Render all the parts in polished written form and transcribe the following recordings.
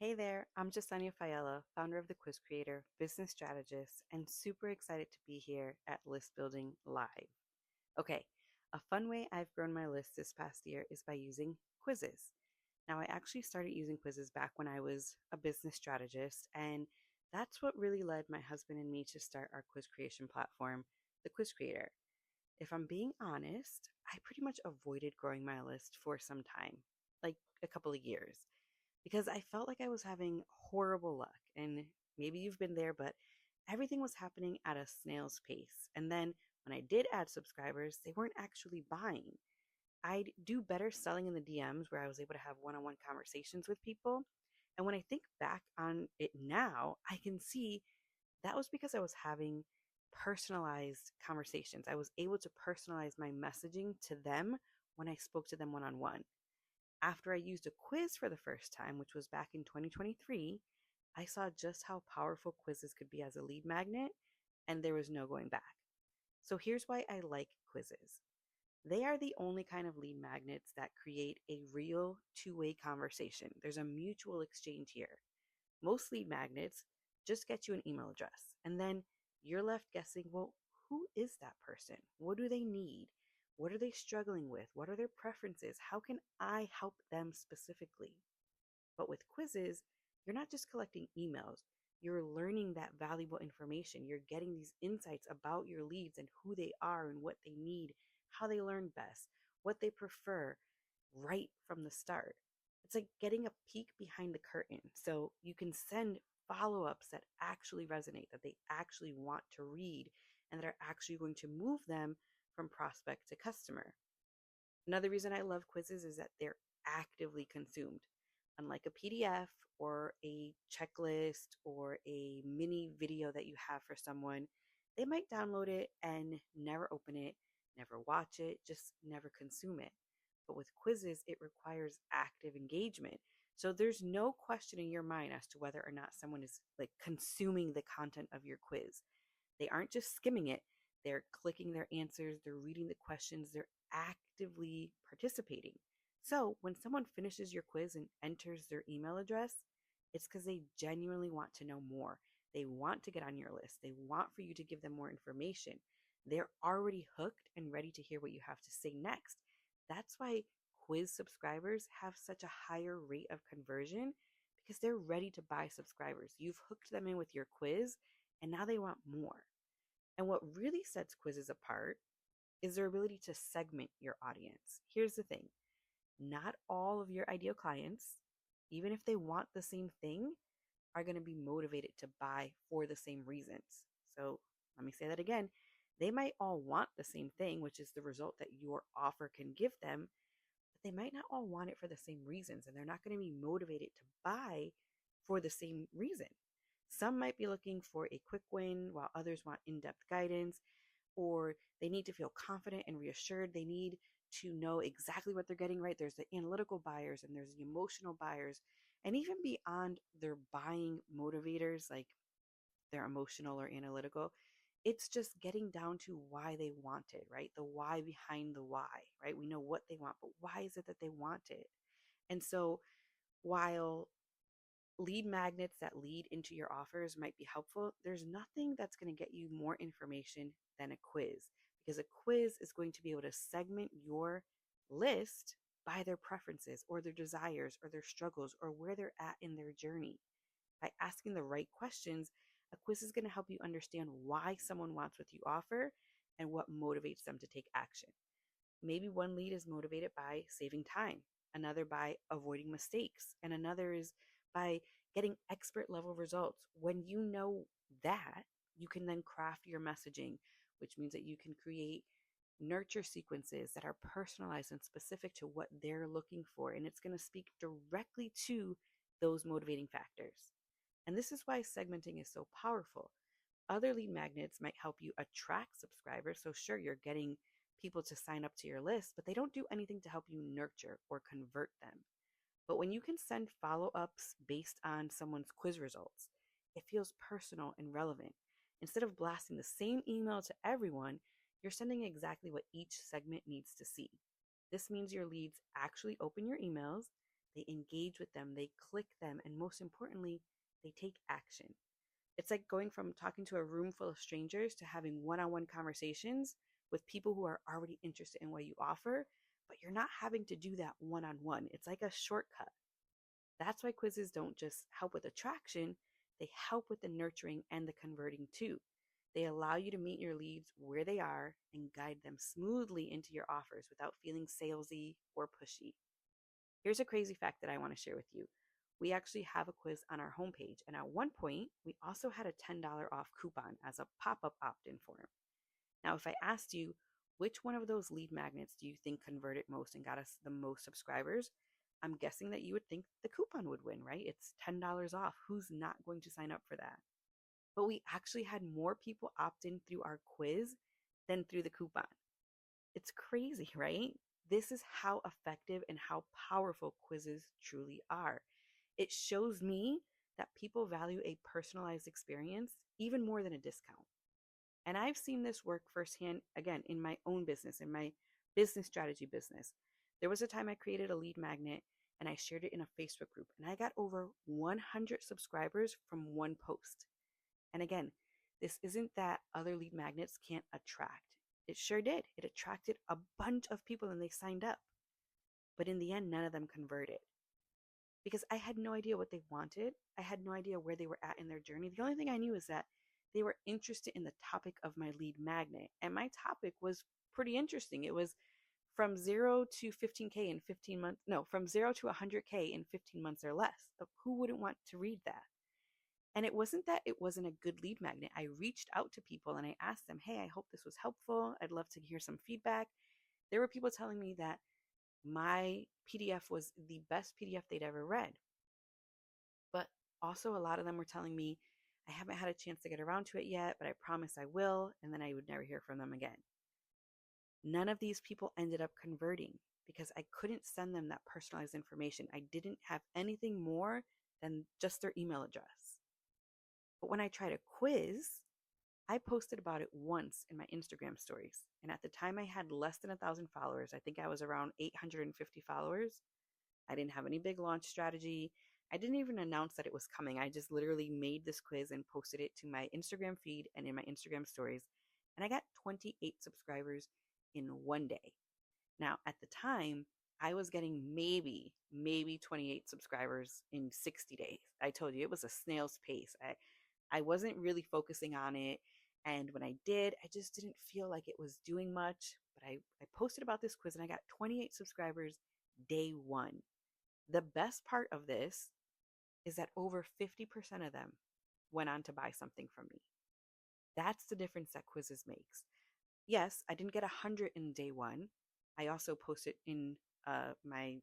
Hey there, I'm Yesenia Faiella, founder of The Quiz Creator, business strategist, and super excited to be here at List Building Live. Okay, a fun way I've grown my list this past year is by using quizzes. Now, I actually started using quizzes back when I was a business strategist, and that's what really led my husband and me to start our quiz creation platform, The Quiz Creator. If I'm being honest, I pretty much avoided growing my list for some time, like a couple of years, because I felt like I was having horrible luck. And maybe you've been there, but everything was happening at a snail's pace. And then when I did add subscribers, they weren't actually buying. I'd do better selling in the DMs where I was able to have one on one conversations with people. And when I think back on it now, I can see that was because I was having personalized conversations. I was able to personalize my messaging to them when I spoke to them one on one. After I used a quiz for the first time, which was back in 2023, I saw just how powerful quizzes could be as a lead magnet, and there was no going back. So here's why I like quizzes. They are the only kind of lead magnets that create a real two-way conversation. There's a mutual exchange here. Most lead magnets just get you an email address, and then you're left guessing, well, who is that person? What do they need? What are they struggling with? What are their preferences? How can I help them specifically? But with quizzes, you're not just collecting emails, you're learning that valuable information. You're getting these insights about your leads and who they are and what they need, how they learn best, what they prefer right from the start. It's like getting a peek behind the curtain so you can send follow ups that actually resonate, that they actually want to read, and that are actually going to move them from prospect to customer. Another reason I love quizzes is that they're actively consumed. Unlike a PDF or a checklist or a mini video that you have for someone, they might download it and never open it, never watch it, just never consume it. But with quizzes, it requires active engagement. So there's no question in your mind as to whether or not someone is like consuming the content of your quiz. They aren't just skimming it, they're clicking their answers, they're reading the questions, they're actively participating. So when someone finishes your quiz and enters their email address, it's because they genuinely want to know more. They want to get on your list. They want for you to give them more information. They're already hooked and ready to hear what you have to say next. That's why quiz subscribers have such a higher rate of conversion because they're ready to buy subscribers. You've hooked them in with your quiz and now they want more. And what really sets quizzes apart is their ability to segment your audience. Here's the thing, not all of your ideal clients, even if they want the same thing, are going to be motivated to buy for the same reasons. So let me say that again. They might all want the same thing, which is the result that your offer can give them, but they might not all want it for the same reasons, and they're not going to be motivated to buy for the same reason. Some might be looking for a quick win, while others want in depth guidance, or they need to feel confident and reassured. They need to know exactly what they're getting right. There's the analytical buyers and there's the emotional buyers. And even beyond their buying motivators, like they're emotional or analytical, it's just getting down to why they want it, right? The why behind the why, right? We know what they want, but why is it that they want it? And so while lead magnets that lead into your offers might be helpful, there's nothing that's going to get you more information than a quiz, because a quiz is going to be able to segment your list by their preferences or their desires or their struggles or where they're at in their journey. By asking the right questions, a quiz is going to help you understand why someone wants what you offer and what motivates them to take action. Maybe one lead is motivated by saving time, another by avoiding mistakes, and another is by getting expert level results. When you know that, you can then craft your messaging, which means that you can create nurture sequences that are personalized and specific to what they're looking for. And it's going to speak directly to those motivating factors. And this is why segmenting is so powerful. Other lead magnets might help you attract subscribers. So, sure, you're getting people to sign up to your list, but they don't do anything to help you nurture or convert them. But when you can send follow ups based on someone's quiz results, it feels personal and relevant. Instead of blasting the same email to everyone, you're sending exactly what each segment needs to see. This means your leads actually open your emails, they engage with them, they click them, and most importantly, they take action. It's like going from talking to a room full of strangers to having one on one conversations with people who are already interested in what you offer, but you're not having to do that one on one. It's like a shortcut. That's why quizzes don't just help with attraction, they help with the nurturing and the converting too. They allow you to meet your leads where they are and guide them smoothly into your offers without feeling salesy or pushy. Here's a crazy fact that I want to share with you. We actually have a quiz on our homepage, and at one point, we also had a $10 off coupon as a pop up opt in form. Now, if I asked you, which one of those lead magnets do you think converted most and got us the most subscribers? I'm guessing that you would think the coupon would win, right? It's $10 off. Who's not going to sign up for that? But we actually had more people opt in through our quiz than through the coupon. It's crazy, right? This is how effective and how powerful quizzes truly are. It shows me that people value a personalized experience even more than a discount. And I've seen this work firsthand, again, in my own business, in my business strategy business. There was a time I created a lead magnet and I shared it in a Facebook group, and I got over 100 subscribers from one post. And again, this isn't that other lead magnets can't attract. It sure did. It attracted a bunch of people and they signed up. But in the end, none of them converted because I had no idea what they wanted. I had no idea where they were at in their journey. The only thing I knew is that they were interested in the topic of my lead magnet. And my topic was pretty interesting. It was from 0 to 15K in 15 months. No, from 0 to 100K in 15 months or less. Who wouldn't want to read that? And it wasn't that it wasn't a good lead magnet. I reached out to people and I asked them, hey, I hope this was helpful. I'd love to hear some feedback. There were people telling me that my PDF was the best PDF they'd ever read. But also, a lot of them were telling me, I haven't had a chance to get around to it yet, but I promise I will. And then I would never hear from them again. None of these people ended up converting because I couldn't send them that personalized information. I didn't have anything more than just their email address. But when I tried a quiz, I posted about it once in my Instagram stories. And at the time, I had less than 1,000 followers. I think I was around 850 followers. I didn't have any big launch strategy. I didn't even announce that it was coming. I just literally made this quiz and posted it to my Instagram feed and in my Instagram stories. And I got 28 subscribers in one day. Now, at the time, I was getting maybe 28 subscribers in 60 days. I told you it was a snail's pace. I wasn't really focusing on it. And when I did, I just didn't feel like it was doing much. But I posted about this quiz and I got 28 subscribers day one. The best part of this is that over 50% of them went on to buy something from me. That's the difference that quizzes makes. Yes, I didn't get 100 in day one. I also posted in my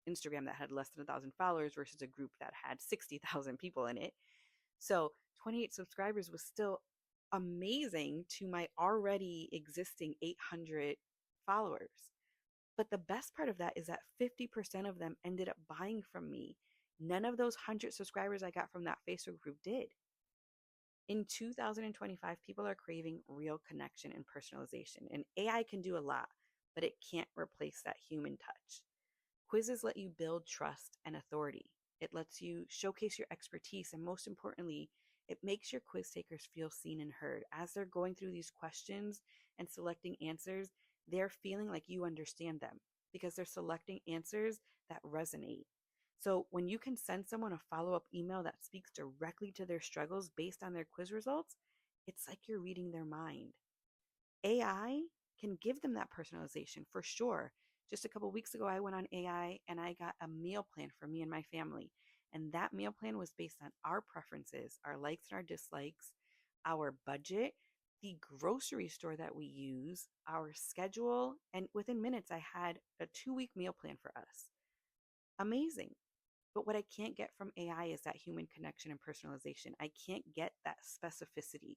Instagram that had less than 1,000 followers versus a group that had 60,000 people in it. So 28 subscribers was still amazing to my already existing 800 followers. But the best part of that is that 50% of them ended up buying from me. None of those 100 subscribers I got from that Facebook group did. In 2025, people are craving real connection and personalization. And AI can do a lot, but it can't replace that human touch. Quizzes let you build trust and authority. It lets you showcase your expertise. And most importantly, it makes your quiz takers feel seen and heard. As they're going through these questions and selecting answers, they're feeling like you understand them because they're selecting answers that resonate. So when you can send someone a follow-up email that speaks directly to their struggles based on their quiz results, it's like you're reading their mind. AI can give them that personalization for sure. Just a couple of weeks ago, I went on AI and I got a meal plan for me and my family. And that meal plan was based on our preferences, our likes and our dislikes, our budget, the grocery store that we use, our schedule. And within minutes, I had a 2-week meal plan for us. Amazing. But what I can't get from AI is that human connection and personalization. I can't get that specificity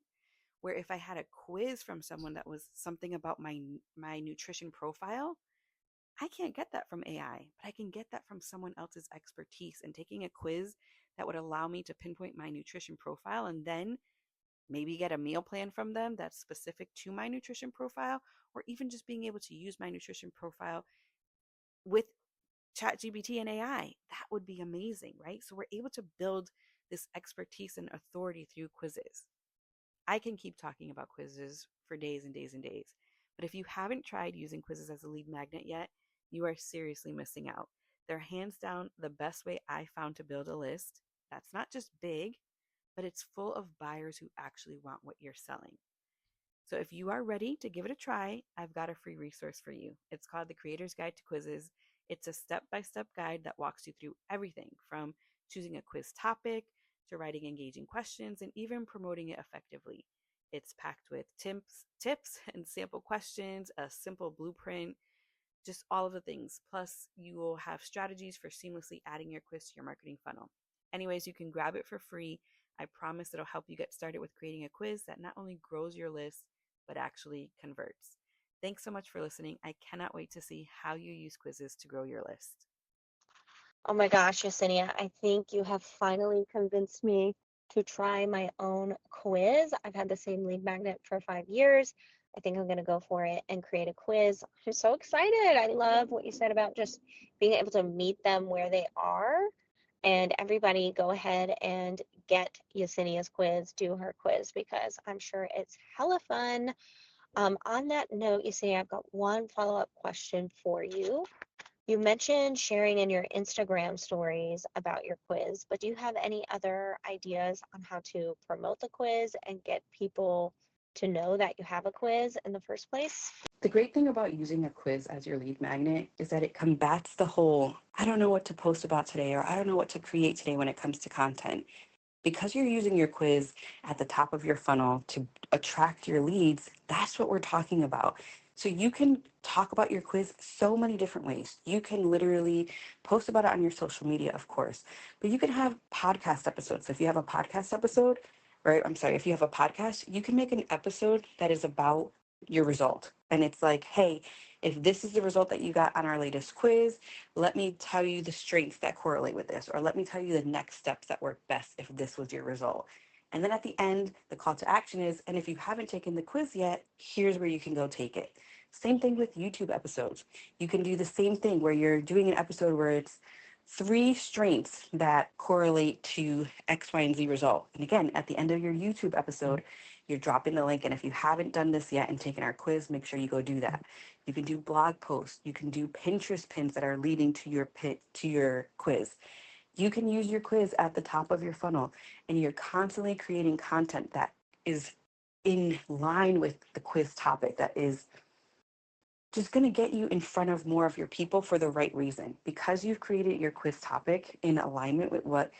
where if I had a quiz from someone that was something about my nutrition profile, I can't get that from AI, but I can get that from someone else's expertise and taking a quiz that would allow me to pinpoint my nutrition profile and then maybe get a meal plan from them that's specific to my nutrition profile, or even just being able to use my nutrition profile with ChatGPT and AI. That would be amazing, right? So we're able to build this expertise and authority through quizzes. I can keep talking about quizzes for days and days and days. But if you haven't tried using quizzes as a lead magnet yet, you are seriously missing out. They're hands down the best way I found to build a list that's not just big, but it's full of buyers who actually want what you're selling. So if you are ready to give it a try, I've got a free resource for you. It's called The Creator's Guide to Quizzes. It's a step-by-step guide that walks you through everything from choosing a quiz topic to writing engaging questions and even promoting it effectively. It's packed with tips and sample questions, a simple blueprint, just all of the things. Plus, you will have strategies for seamlessly adding your quiz to your marketing funnel. Anyways, you can grab it for free. I promise it'll help you get started with creating a quiz that not only grows your list, but actually converts. Thanks so much for listening. I cannot wait to see how you use quizzes to grow your list. Oh my gosh, Yesenia, I think you have finally convinced me to try my own quiz. I've had the same lead magnet for 5 years. I think I'm going to go for it and create a quiz. I'm so excited. I love what you said about just being able to meet them where they are. And everybody go ahead and get Yesenia's quiz, do her quiz, because I'm sure it's hella fun. On that note, Yesenia, I've got one follow-up question for you. You mentioned sharing in your Instagram stories about your quiz, but do you have any other ideas on how to promote the quiz and get people to know that you have a quiz in the first place? The great thing about using a quiz as your lead magnet is that it combats the whole, I don't know what to post about today, or I don't know what to create today when it comes to content. Because you're using your quiz at the top of your funnel to attract your leads, that's what we're talking about. So you can talk about your quiz so many different ways. You can literally post about it on your social media, of course, but you can have podcast episodes. So if you have a podcast episode, right? I'm sorry, if you have a podcast, you can make an episode that is about your result. And it's like, hey, if this is the result that you got on our latest quiz, let me tell you the strengths that correlate with this, or let me tell you the next steps that work best if this was your result. And then at the end, the call to action is, and if you haven't taken the quiz yet, here's where you can go take it. Same thing with YouTube episodes. You can do the same thing where you're doing an episode where it's 3 strengths that correlate to X, Y, and Z result. And again, at the end of your YouTube episode, you're dropping the link. And if you haven't done this yet and taken our quiz, make sure you go do that. You can do blog posts. You can do Pinterest pins that are leading to your quiz. You can use your quiz at the top of your funnel, and you're constantly creating content that is in line with the quiz topic, that is just going to get you in front of more of your people for the right reason. Because you've created your quiz topic in alignment with what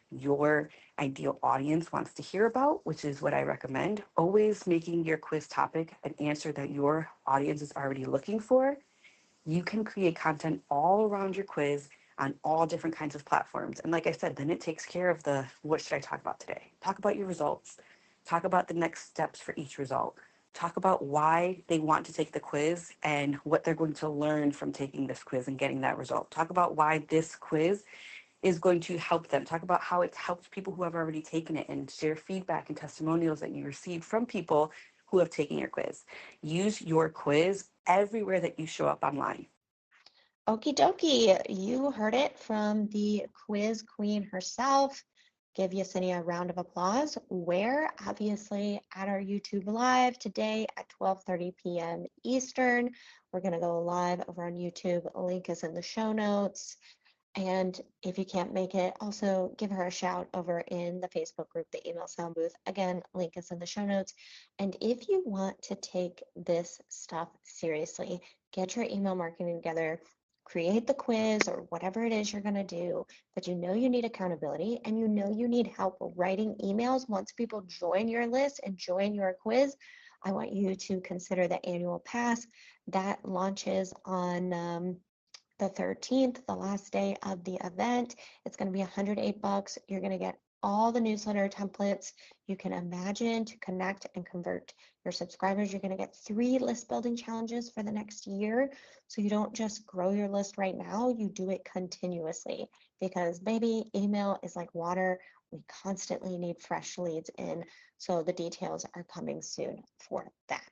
your ideal audience wants to hear about, which is what I recommend. Always making your quiz topic an answer that your audience is already looking for. You can create content all around your quiz on all different kinds of platforms. And like I said, then it takes care of the what should I talk about today? Talk about your results. Talk about the next steps for each result. Talk about why they want to take the quiz and what they're going to learn from taking this quiz and getting that result. Talk about why this quiz is going to help them. Talk about how it's helped people who have already taken it, and share feedback and testimonials that you received from people who have taken your quiz. Use your quiz everywhere that you show up online. Okie dokie, you heard it from the quiz queen herself. Give Yesenia a round of applause. Where? Obviously at our YouTube live today at 12:30 p.m. Eastern. We're going to go live over on YouTube. Link is in the show notes. And if you can't make it, also give her a shout over in the Facebook group, the Email Sound Booth. Again, link is in the show notes. And if you want to take this stuff seriously, get your email marketing together, create the quiz or whatever it is you're going to do, but you know you need accountability and you know you need help writing emails once people join your list and join your quiz. I want you to consider the annual pass that launches on the 13th, the last day of the event. It's going to be $108. You're going to get all the newsletter templates you can imagine to connect and convert your subscribers. You're going to get 3 list building challenges for the next year. So you don't just grow your list right now, you do it continuously, because baby, email is like water. We constantly need fresh leads in. So the details are coming soon for that.